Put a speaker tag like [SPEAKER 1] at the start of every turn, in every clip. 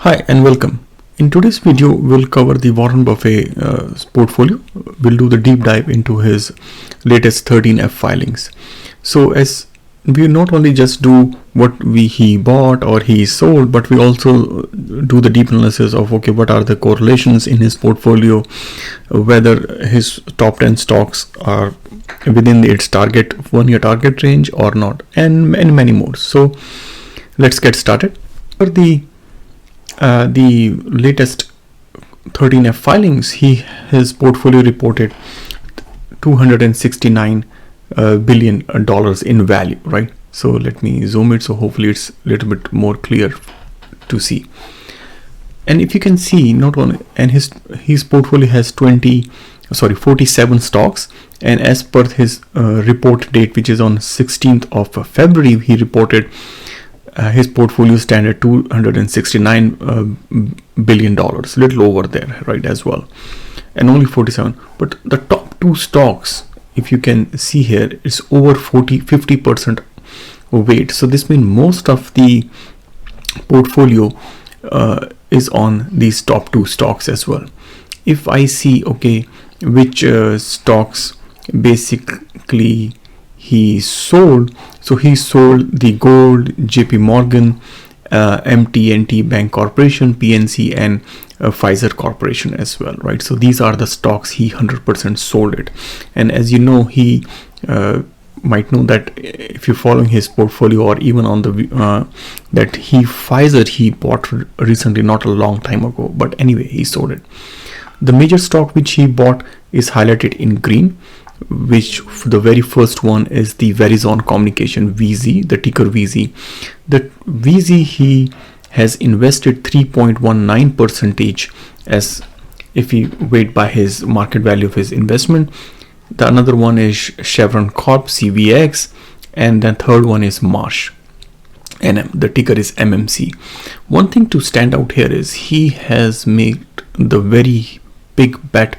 [SPEAKER 1] Hi and welcome. In today's video, we'll cover the Warren Buffett portfolio. We'll do the deep dive into his latest 13F filings. So as we not only just do what he bought or he sold, but we also do the deep analysis of what are the correlations in his portfolio, whether his top 10 stocks are within its target 1-year target range or not, and many more. So let's get started. For the latest 13F filings, his portfolio reported $269 billion in value, right? So let me zoom it so hopefully it's a little bit more clear to see. And if you can see, not only, and his portfolio has 47 stocks, and as per his report date, which is on 16th of February, he reported his portfolio stand at $269 billion, little over there, right, as well, and only 47. But the top two stocks, if you can see here, is over 50% weight. So this means most of the portfolio is on these top two stocks as well. If I see which stocks basically he sold, so he sold the Gold, JP Morgan, MT&T Bank Corporation, PNC, and Pfizer Corporation as well, right? So these are the stocks he 100% sold it. And as you know, he might know that if you're following his portfolio, or even on the that Pfizer he bought recently, not a long time ago, but anyway, he sold it. The major stock which he bought is highlighted in green, which the very first one is the Verizon Communication, VZ, the ticker VZ. The VZ he has invested 3.19% as if he weight by his market value of his investment. The another one is Chevron Corp, CVX, and then third one is Marsh, and the ticker is MMC. One thing to stand out here is he has made the very big bet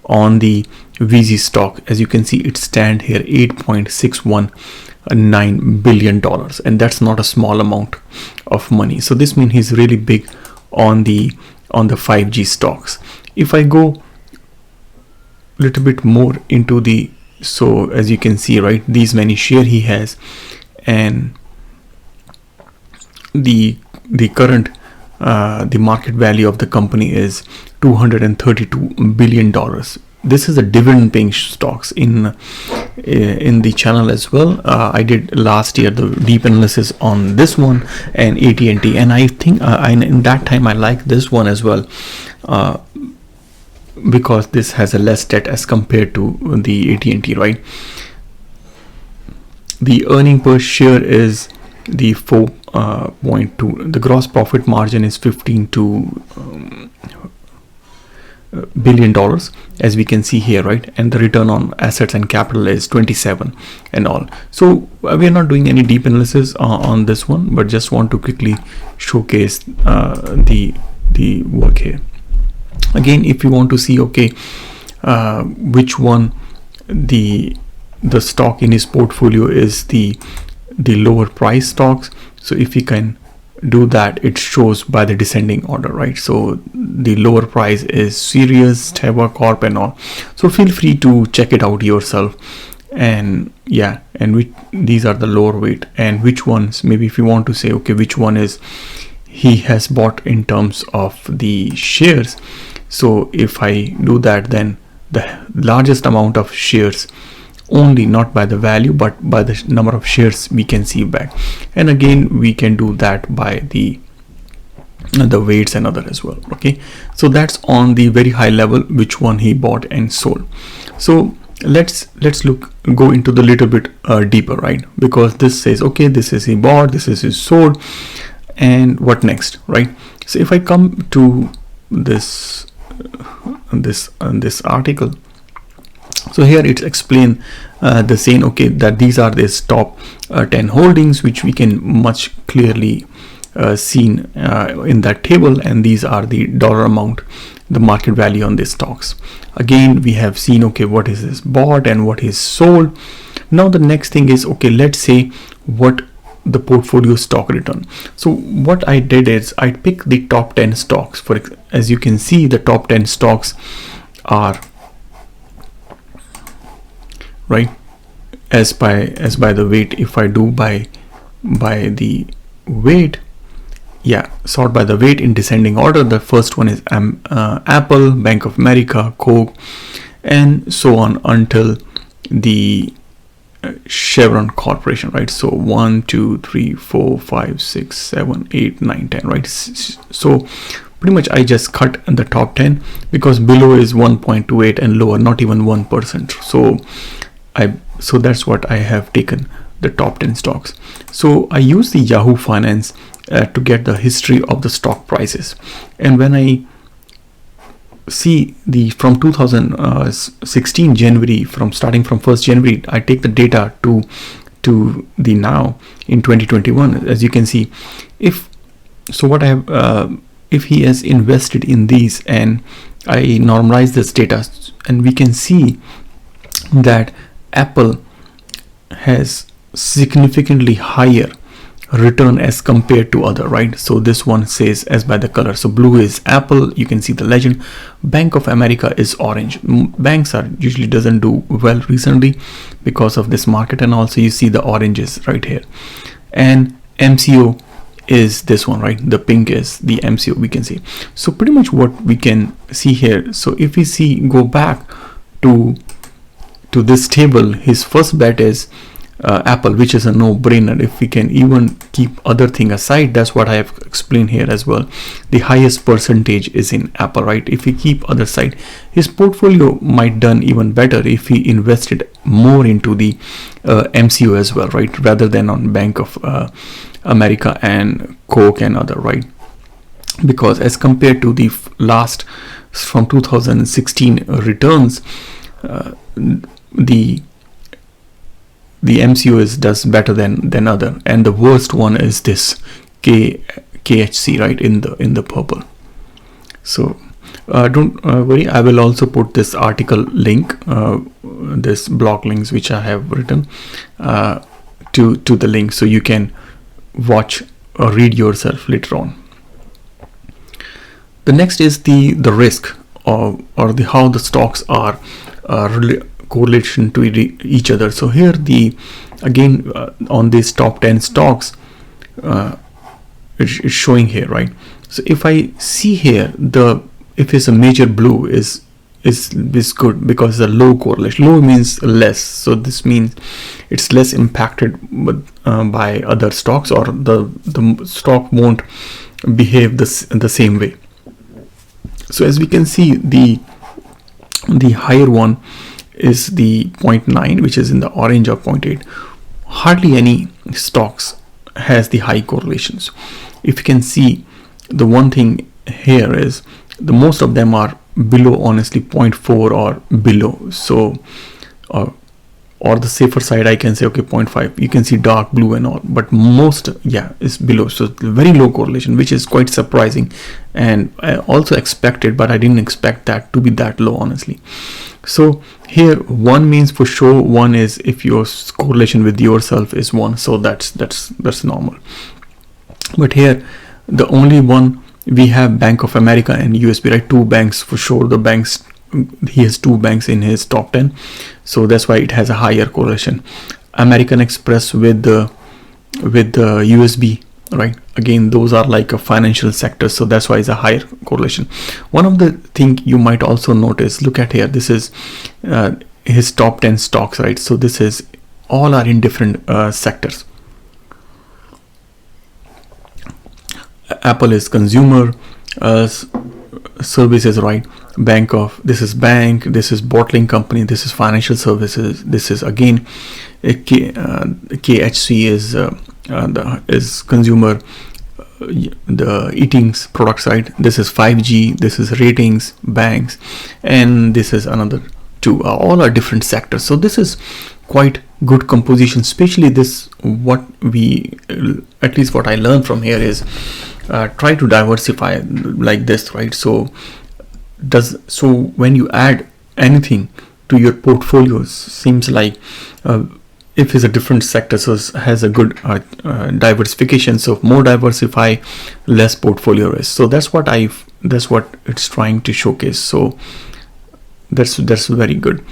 [SPEAKER 1] on the VZ stock. As you can see, it stand here $8.619 billion, and that's not a small amount of money. So this means he's really big on the 5G stocks. If I go a little bit more into so as you can see, right, these many share he has, and the current the market value of the company is $232 billion. This is a dividend paying stocks in the channel as well. I did last year the deep analysis on this one and AT&T, and I think in that time I like this one as well, because this has a less debt as compared to the AT&T, right? The earning per share is the 4.2. The gross profit margin is $15 billion, as we can see here, right? And the return on assets and capital is 27 and all. So we are not doing any deep analysis on this one, but just want to quickly showcase the work here. Again, if you want to see which one the stock in his portfolio is the lower price stocks, so if you can do that, it shows by the descending order, right? So the lower price is Sirius, Teva Corp, and all. So feel free to check it out yourself, and yeah, and these are the lower weight, and which ones, maybe if you want to say which one is he has bought in terms of the shares. So if I do that, then the largest amount of shares only, not by the value but by the number of shares, we can see back. And again, we can do that by the weights and other as well. Okay, so that's on the very high level which one he bought and sold. So let's go into the little bit deeper, right? Because this says this is he bought, this is his sold, and what next, right? So if I come to this article, so here it's explained the saying that these are his top 10 holdings, which we can much clearly seen in that table, and these are the dollar amount, the market value on these stocks. Again, we have seen what is his bought and what is sold. Now the next thing is let's say what the portfolio stock return. So what I did is I picked the top 10 stocks. As you can see, the top 10 stocks are right as by the weight. If I do by the weight, yeah, sort by the weight in descending order. The first one is Apple, Bank of America, Coke, and so on until the Chevron Corporation, right? So 1, 2, 3, 4, 5, 6, 7, 8, 9, 10, right? So pretty much I just cut the top 10 because below is 1.28 and lower not even 1%. So that's what I have taken, the top 10 stocks. So I use the Yahoo Finance to get the history of the stock prices, and when I see the from 2016 January, starting from 1st January, I take the data to the now in 2021. As you can see, if he has invested in these, and I normalize this data, and we can see that Apple has significantly higher return as compared to other, right? So this one says as by the color. So blue is Apple, you can see the legend. Bank of America is orange. Banks are usually doesn't do well recently because of this market, and also you see the oranges right here. And MCO is this one, right? The pink is the MCO, we can see. So pretty much what we can see here. So if we go back to this table, his first bet is Apple, which is a no-brainer. If we can even keep other thing aside, that's what I have explained here as well. The highest percentage is in Apple, right? If we keep other side, his portfolio might done even better if he invested more into the MCO as well, right? Rather than on Bank of America and Coke and other, right? Because as compared to the last from 2016 returns, the MCO does better than other, and the worst one is this KHC, right, in the purple. So don't worry, I will also put this article link, this blog links which I have written to the link, so you can watch or read yourself later on. The next is the risk or how the stocks are correlation to each other. So here again on these top 10 stocks, it's showing here, right? So if I see here, if it's a major blue is good because the low correlation. Low means less, so this means it's less impacted by other stocks, or the stock won't behave the same way. So as we can see, the higher one is the 0.9, which is in the orange, or 0.8. Hardly any stocks has the high correlations. If you can see, the one thing here is the most of them are below, honestly, 0.4 or below. So or the safer side, I can say, okay, 0.5. You can see dark blue and all, but most is below. So very low correlation, which is quite surprising, and I also expected, but I didn't expect that to be that low, honestly. So here 1 means for sure, 1 is if your correlation with yourself is 1, so that's normal. But here the only one we have Bank of America and USB, right? 2 banks for sure. The banks, he has 2 banks in his top 10, so that's why it has a higher correlation. American Express with the USB, right? Again, those are like a financial sector, so that's why it's a higher correlation. One of the thing you might also notice, look at here, this is his top 10 stocks, right? So this is all are in different sectors. Apple is consumer services, right? This is bank, this is bottling company, this is financial services, this is again KHC is consumer, the eating products, right? This is 5G, this is ratings, banks, and this is another 2. All are different sectors. So this is quite good composition, especially this, what we, at least what I learned from here is try to diversify like this, right? So when you add anything to your portfolio, seems like if it's a different sector, so it has a good diversification. So more diversify, less portfolio risk. So that's what it's trying to showcase. So that's very good.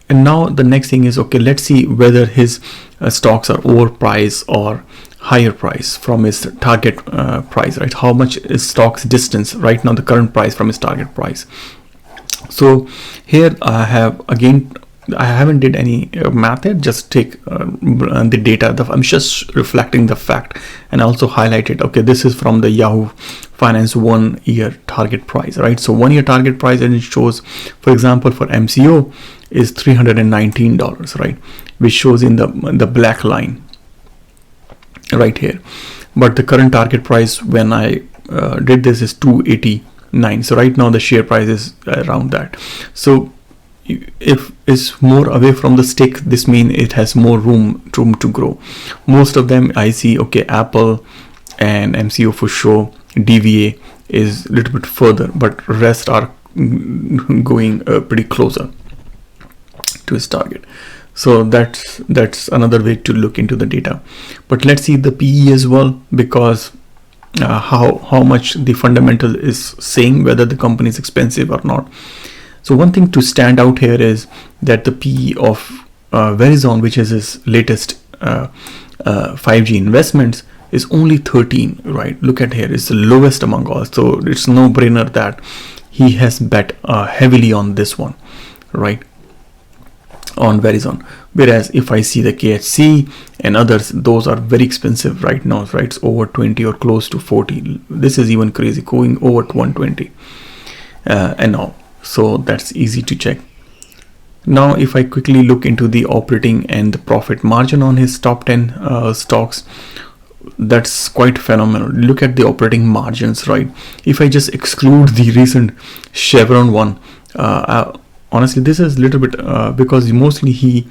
[SPEAKER 1] And now the next thing is, okay, let's see whether his stocks are overpriced or higher price from his target price, right? How much is stocks distance right now, the current price from his target price. So here I haven't did any math here, just take the data. I'm just reflecting the fact, and also highlighted, okay, this is from the Yahoo Finance 1 year target price, right? So 1 year target price, and it shows, for example, for MCO is $319, right? Which shows in the black line right here. But the current target price when I did this is $289. So right now the share price is around that. So if it's more away from the stick, this means it has more room to grow. Most of them I see, okay, Apple and MCO for sure, DVA is a little bit further, but rest are going pretty closer to its target. So that's another way to look into the data. But let's see the PE as well, because how much the fundamental is saying whether the company is expensive or not. So one thing to stand out here is that the PE of Verizon, which is his latest 5G investments, is only 13, right? Look at here, it's the lowest among all. So it's no brainer that he has bet heavily on this one, right? On Verizon. Whereas if I see the KHC and others, those are very expensive right now, right? It's over 20 or close to 40. This is even crazy, going over 120 and all. So that's easy to check. Now if I quickly look into the operating and the profit margin on his top 10 stocks, that's quite phenomenal. Look at the operating margins, right? If I just exclude the recent Chevron one, honestly this is a little bit because mostly he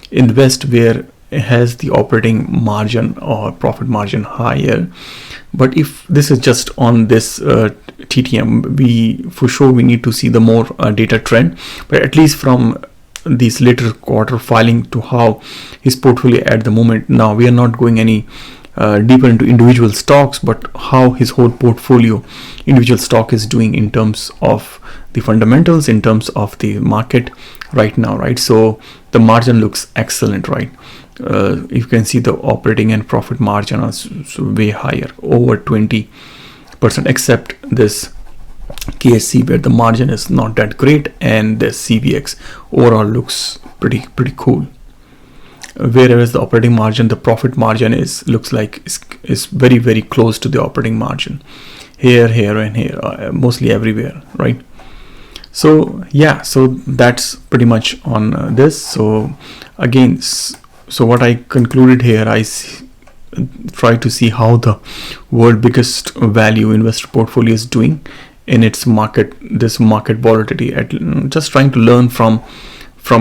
[SPEAKER 1] invests where it has the operating margin or profit margin higher. But if this is just on this TTM, we need to see the more data trend. But at least from these later quarter filing to how his portfolio at the moment, now we are not going any deeper into individual stocks, but how his whole portfolio individual stock is doing in terms of the fundamentals, in terms of the market right now, right? So the margin looks excellent, right? You can see the operating and profit margin is way higher, over 20%, except this KSC where the margin is not that great, and the CVX overall looks pretty cool. Whereas the operating margin, the profit margin looks like is very close to the operating margin here and here, mostly everywhere, right? So yeah, so that's pretty much on this. So again, so what I concluded here, I try to see how the world biggest value investor portfolio is doing in its market, this market volatility, just trying to learn from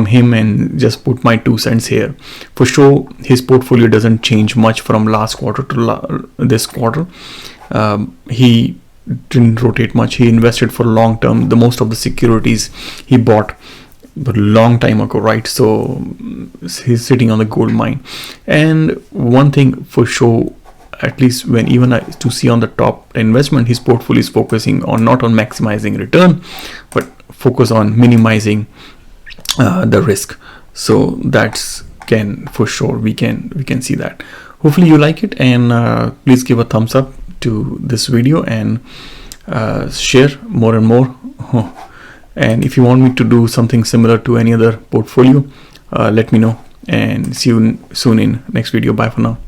[SPEAKER 1] him and just put my 2 cents here. For sure his portfolio doesn't change much from last quarter to this quarter. He didn't rotate much. He invested for long term. The most of the securities he bought a long time ago, right? So he's sitting on the gold mine. And one thing for sure, at least when even to see on the top investment, his portfolio is focusing on not on maximizing return, but focus on minimizing the risk. So that's for sure we can see that. Hopefully you like it, and please give a thumbs up to this video and share more and more. And if you want me to do something similar to any other portfolio, let me know, and see you soon in next video. Bye for now.